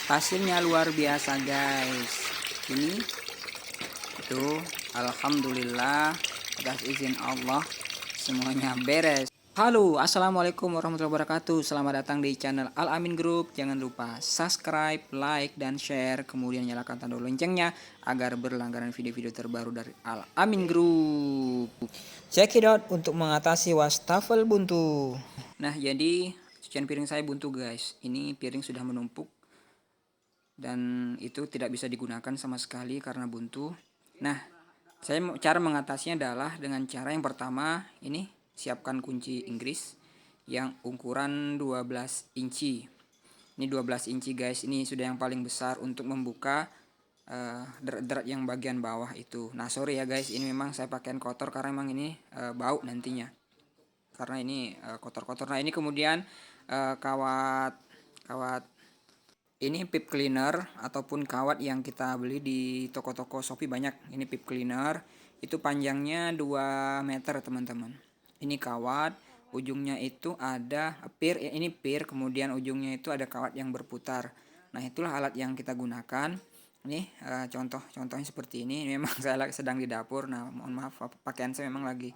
Hasilnya luar biasa guys. Ini itu alhamdulillah atas izin Allah semuanya beres. Halo, assalamualaikum warahmatullahi wabarakatuh. Selamat datang di channel Al Amin Group. Jangan lupa subscribe, like, dan share. Kemudian nyalakan tanda loncengnya agar berlangganan video-video terbaru dari Al Amin Group. Check it out untuk mengatasi wastafel buntu. Nah, jadi cucian piring saya buntu guys. Ini piring sudah menumpuk dan itu tidak bisa digunakan sama sekali karena buntu. Nah, cara mengatasinya adalah dengan cara yang pertama, ini siapkan kunci Inggris yang ukuran 12 inci. Ini 12 inci guys, ini sudah yang paling besar untuk membuka deret-deret yang bagian bawah itu. Nah, sorry ya guys, ini memang saya pakaian kotor karena memang ini bau nantinya. Karena ini kotor-kotor. Nah, ini kemudian kawat ini pip cleaner ataupun kawat yang kita beli di toko-toko Shopee banyak. Ini pip cleaner, itu panjangnya 2 meter teman-teman. Ini kawat, ujungnya itu ada pir, ini pir, kemudian ujungnya itu ada kawat yang berputar. Nah, itulah alat yang kita gunakan. Ini contohnya seperti ini. Memang saya sedang di dapur. Nah, mohon maaf, pakaian saya memang lagi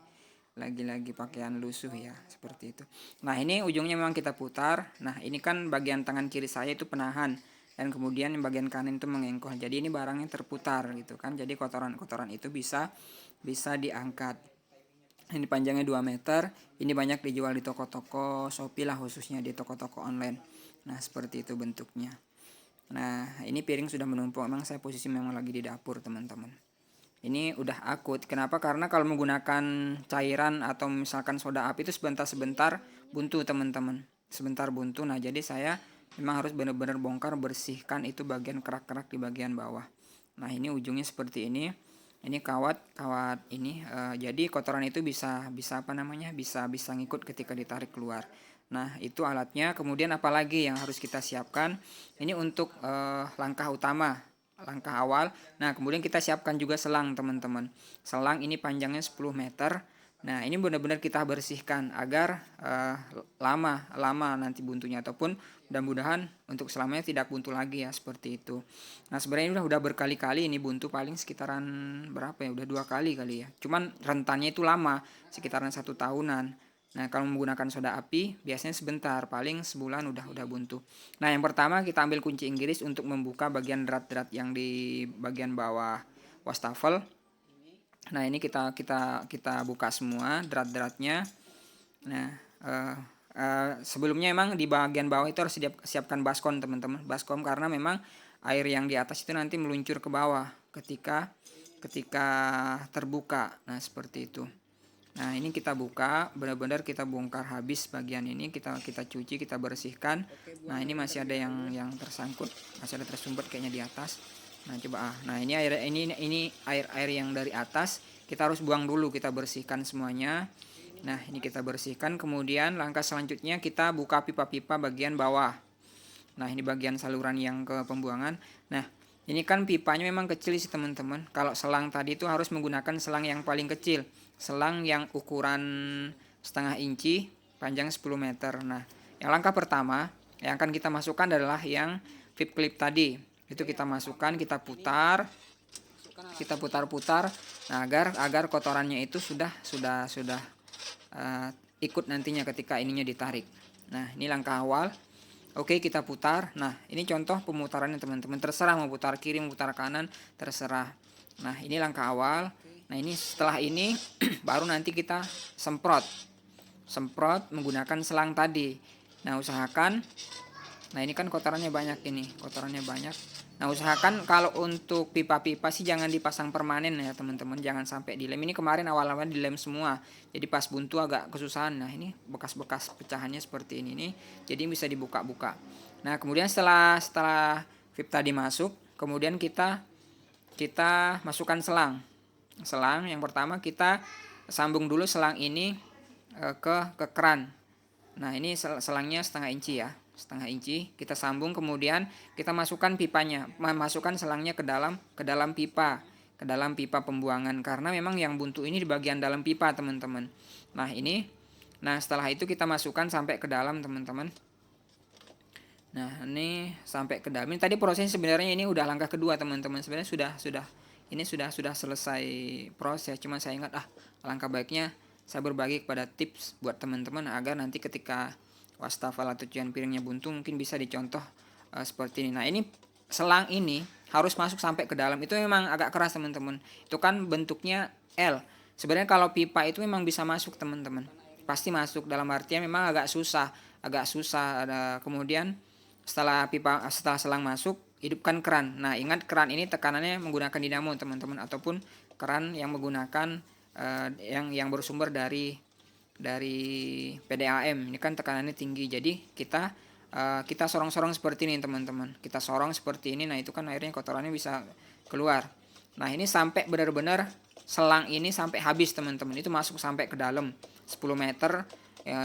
pakaian lusuh ya, seperti itu. Nah, ini ujungnya memang kita putar. Nah, ini kan bagian tangan kiri saya itu penahan dan kemudian bagian kanan itu mengengkol. Jadi ini barangnya terputar gitu kan. Jadi kotoran-kotoran itu bisa diangkat. Ini panjangnya 2 meter. Ini banyak dijual di toko-toko Shopee lah, khususnya di toko-toko online. Nah, seperti itu bentuknya. Nah, ini piring sudah menumpuk. Memang saya posisi memang lagi di dapur, teman-teman. Ini udah akut. Kenapa? Karena kalau menggunakan cairan atau misalkan soda api itu sebentar-sebentar buntu, teman-teman. Sebentar buntu. Nah, jadi saya memang harus benar-benar bongkar, bersihkan itu bagian kerak-kerak di bagian bawah. Nah, ini ujungnya seperti ini. Ini kawat ini. Jadi kotoran itu bisa apa namanya? Bisa ngikut ketika ditarik keluar. Nah, itu alatnya. Kemudian apalagi yang harus kita siapkan? Ini untuk langkah utama, langkah awal. Nah, kemudian kita siapkan juga selang, teman-teman. Selang ini panjangnya 10 meter. Nah, ini benar-benar kita bersihkan agar lama nanti buntunya, ataupun mudah-mudahan untuk selamanya tidak buntu lagi ya, seperti itu. Nah, sebenarnya udah berkali-kali ini buntu, paling sekitaran berapa ya? Udah 2 kali kali ya. Cuman rentannya itu lama, sekitaran 1 tahunan. Nah, kalau menggunakan soda api biasanya sebentar, paling sebulan udah buntu. Nah, yang pertama kita ambil kunci Inggris untuk membuka bagian drat-drat yang di bagian bawah wastafel. Nah, ini kita buka semua drat-dratnya. Nah, sebelumnya memang di bagian bawah itu harus siapkan baskom, teman-teman. Baskom karena memang air yang di atas itu nanti meluncur ke bawah ketika terbuka. Nah, seperti itu. Nah, ini kita buka, benar-benar kita bongkar habis bagian ini, kita cuci, kita bersihkan. Nah, ini masih ada yang tersangkut, masih ada tersumbat kayaknya di atas. Nah, coba nah ini air yang dari atas kita harus buang dulu, kita bersihkan semuanya. Nah, ini kita bersihkan, kemudian langkah selanjutnya kita buka pipa-pipa bagian bawah. Nah, ini bagian saluran yang ke pembuangan. Nah, ini kan pipanya memang kecil sih, teman-teman. Kalau selang tadi itu harus menggunakan selang yang paling kecil. Selang yang ukuran setengah inci, panjang 10 meter. Nah, yang langkah pertama yang akan kita masukkan adalah yang pip clip tadi. Itu kita masukkan, kita putar. Kita putar-putar, nah, agar kotorannya itu sudah ikut nantinya ketika ininya ditarik. Nah, ini langkah awal. Oke, kita putar. Nah, ini contoh pemutarannya, teman-teman. Terserah mau putar kiri, mau putar kanan, terserah. Nah, ini langkah awal. Nah, ini setelah ini baru nanti kita semprot menggunakan selang tadi. Nah, usahakan. Nah, ini kan kotorannya banyak ini. Nah, usahakan kalau untuk pipa-pipa sih jangan dipasang permanen ya, teman-teman. Jangan sampai dilem. Ini kemarin awal-awal dilem semua. Jadi pas buntu agak kesusahan. Nah, ini bekas-bekas pecahannya seperti ini nih. Jadi bisa dibuka-buka. Nah, kemudian setelah pip tadi masuk, kemudian kita masukkan selang. Selang yang pertama kita sambung dulu selang ini ke keran. Nah, ini selangnya setengah inci kita sambung, kemudian kita masukkan pipanya, masukkan selangnya ke dalam pipa pembuangan, karena memang yang buntu ini di bagian dalam pipa, teman-teman. Nah, setelah itu kita masukkan sampai ke dalam, teman-teman. Nah, ini sampai ke dalam. Ini tadi prosesnya sebenarnya ini udah langkah kedua, teman-teman. Sebenarnya sudah selesai proses. Cuma saya ingat langkah baiknya saya berbagi kepada tips buat teman-teman agar nanti ketika wastafel atau cucian piringnya buntu mungkin bisa dicontoh seperti ini. Nah, ini selang ini harus masuk sampai ke dalam. Itu memang agak keras, teman-teman. Itu kan bentuknya L. Sebenarnya kalau pipa itu memang bisa masuk, teman-teman. Pasti masuk, dalam artian memang agak susah. Kemudian setelah selang masuk, hidupkan keran. Nah, ingat keran ini tekanannya menggunakan dinamo, teman-teman, ataupun keran yang menggunakan yang bersumber dari PDAM. Ini kan tekanannya tinggi. Jadi kita sorong-sorong seperti ini, teman-teman. Kita sorong seperti ini. Nah, itu kan airnya, kotorannya bisa keluar. Nah, ini sampai benar-benar selang ini sampai habis, teman-teman. Itu masuk sampai ke dalam 10 meter.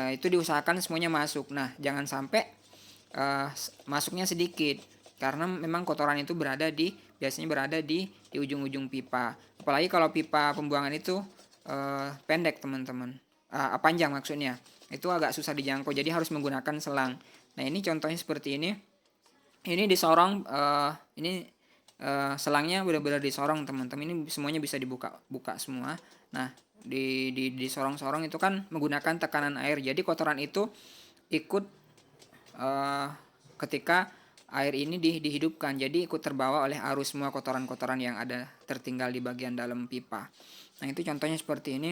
Itu diusahakan semuanya masuk. Nah, jangan sampai masuknya sedikit, karena memang kotoran itu biasanya berada di ujung-ujung pipa. Apalagi kalau pipa pembuangan itu pendek, teman-teman, panjang maksudnya, itu agak susah dijangkau, jadi harus menggunakan selang. Nah, ini contohnya seperti ini disorong, selangnya benar-benar disorong, teman-teman. Ini semuanya bisa dibuka semua. Nah, disorong-sorong itu kan menggunakan tekanan air, jadi kotoran itu ikut ketika air ini dihidupkan, jadi ikut terbawa oleh arus semua kotoran-kotoran yang ada tertinggal di bagian dalam pipa. Nah, itu contohnya seperti ini.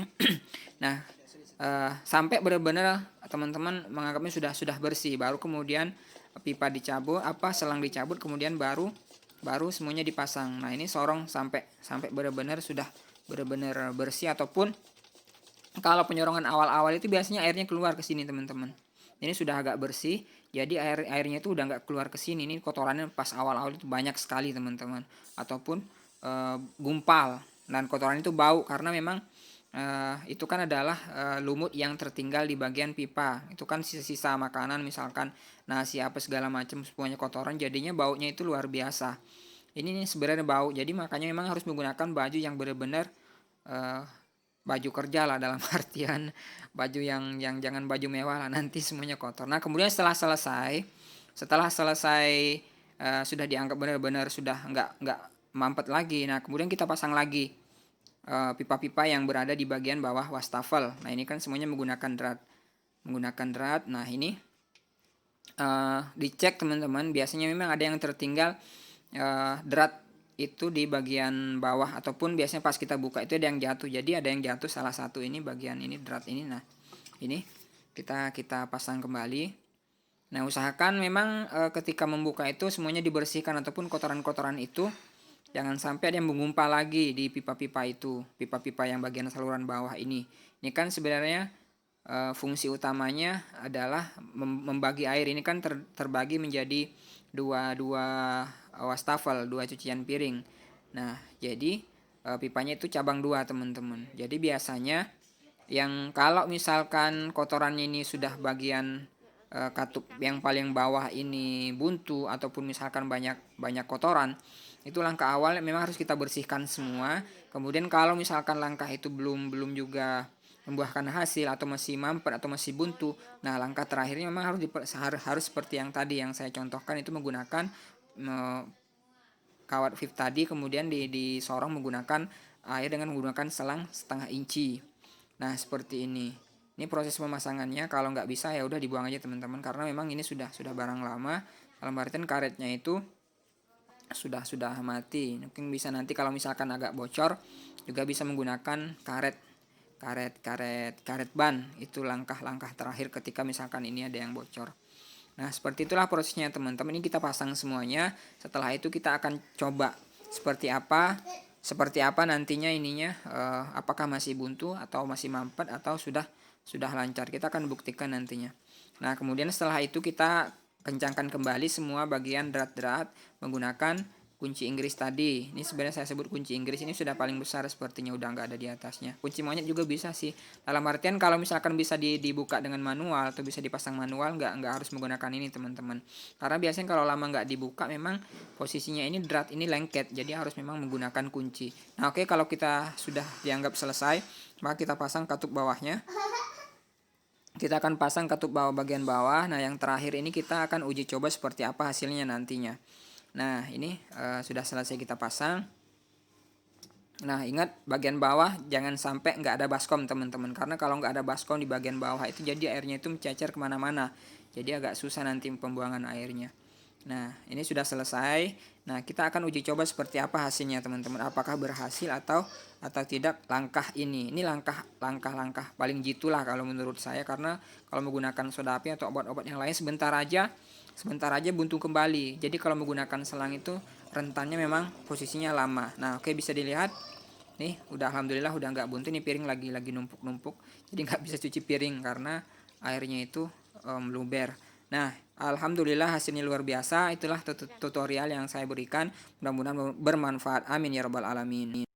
Nah, sampai benar-benar teman-teman menganggapnya sudah bersih, baru kemudian pipa dicabut, selang dicabut, kemudian baru semuanya dipasang. Nah, ini sorong sampai benar-benar sudah benar-benar bersih, ataupun kalau penyorongan awal-awal itu biasanya airnya keluar ke sini, teman-teman. Ini sudah agak bersih, jadi airnya itu udah nggak keluar ke sini. Ini kotorannya pas awal-awal itu banyak sekali, teman-teman, ataupun gumpal, dan kotoran itu bau karena memang itu kan adalah lumut yang tertinggal di bagian pipa. Itu kan sisa-sisa makanan, misalkan nasi apa segala macam, semuanya kotoran, jadinya baunya itu luar biasa. Ini sebenarnya bau, jadi makanya memang harus menggunakan baju yang benar-benar baju kerja lah, dalam artian baju yang jangan baju mewah lah, nanti semuanya kotor. Nah, kemudian setelah selesai sudah dianggap benar-benar sudah nggak mampet lagi. Nah, kemudian kita pasang lagi pipa-pipa yang berada di bagian bawah wastafel. Nah, ini kan semuanya menggunakan drat. Nah, ini dicek, teman-teman. Biasanya memang ada yang tertinggal drat itu di bagian bawah, ataupun biasanya pas kita buka itu ada yang jatuh. Jadi ada yang jatuh salah satu ini bagian ini drat ini. Nah, ini kita pasang kembali. Nah, usahakan memang ketika membuka itu semuanya dibersihkan, ataupun kotoran-kotoran itu jangan sampai ada yang mengumpal lagi di pipa-pipa itu, pipa-pipa yang bagian saluran bawah ini. Ini kan sebenarnya fungsi utamanya adalah membagi air. Ini kan terbagi menjadi dua wastafel, dua cucian piring. Nah, jadi pipanya itu cabang dua, teman-teman. Jadi biasanya yang kalau misalkan kotorannya ini sudah bagian katup yang paling bawah ini buntu, ataupun misalkan banyak kotoran, itu langkah awal memang harus kita bersihkan semua. Kemudian kalau misalkan langkah itu belum juga membuahkan hasil, atau masih mampet atau masih buntu, nah langkah terakhirnya memang harus seperti yang tadi yang saya contohkan, itu menggunakan kawat FIF tadi, kemudian disorong menggunakan air dengan menggunakan selang setengah inci. Nah, seperti ini. Ini proses pemasangannya. Kalau nggak bisa ya udah dibuang aja, teman-teman, karena memang ini sudah barang lama. Dalam artian karetnya itu sudah mati. Mungkin bisa nanti kalau misalkan agak bocor juga bisa menggunakan karet ban. Itu langkah-langkah terakhir ketika misalkan ini ada yang bocor. Nah, seperti itulah prosesnya, teman-teman. Ini kita pasang semuanya. Setelah itu kita akan coba seperti apa nantinya ininya, apakah masih buntu atau masih mampet atau sudah lancar. Kita akan buktikan nantinya. Nah, kemudian setelah itu kita kencangkan kembali semua bagian drat-drat menggunakan kunci Inggris tadi. Ini sebenarnya saya sebut kunci Inggris, ini sudah paling besar, sepertinya udah nggak ada di atasnya. Kunci monyet juga bisa sih. Dalam artian kalau misalkan bisa dibuka dengan manual atau bisa dipasang manual, nggak harus menggunakan ini, teman-teman. Karena biasanya kalau lama nggak dibuka memang posisinya ini drat ini lengket, jadi harus memang menggunakan kunci. Nah, oke, kalau kita sudah dianggap selesai, maka kita pasang katup bawahnya. Kita akan pasang katup bawah bagian bawah. Nah, yang terakhir ini kita akan uji coba seperti apa hasilnya nantinya. Nah, ini sudah selesai kita pasang. Nah, ingat bagian bawah jangan sampai nggak ada baskom teman-teman, karena kalau nggak ada baskom di bagian bawah itu jadi airnya itu mencecer kemana-mana, jadi agak susah nanti pembuangan airnya. Nah, ini sudah selesai. Nah, kita akan uji coba seperti apa hasilnya teman-teman, apakah berhasil atau tidak langkah ini langkah paling jitu lah kalau menurut saya, karena kalau menggunakan soda api atau obat-obat yang lain sebentar aja buntung kembali. Jadi kalau menggunakan selang itu rentannya memang posisinya lama. Nah, oke, bisa dilihat nih, udah alhamdulillah udah nggak buntu. Nih piring lagi numpuk-numpuk, jadi nggak bisa cuci piring karena airnya itu meluber. Nah, alhamdulillah hasilnya luar biasa. Itulah tutorial yang saya berikan, mudah-mudahan bermanfaat. Amin ya rabbal alamin.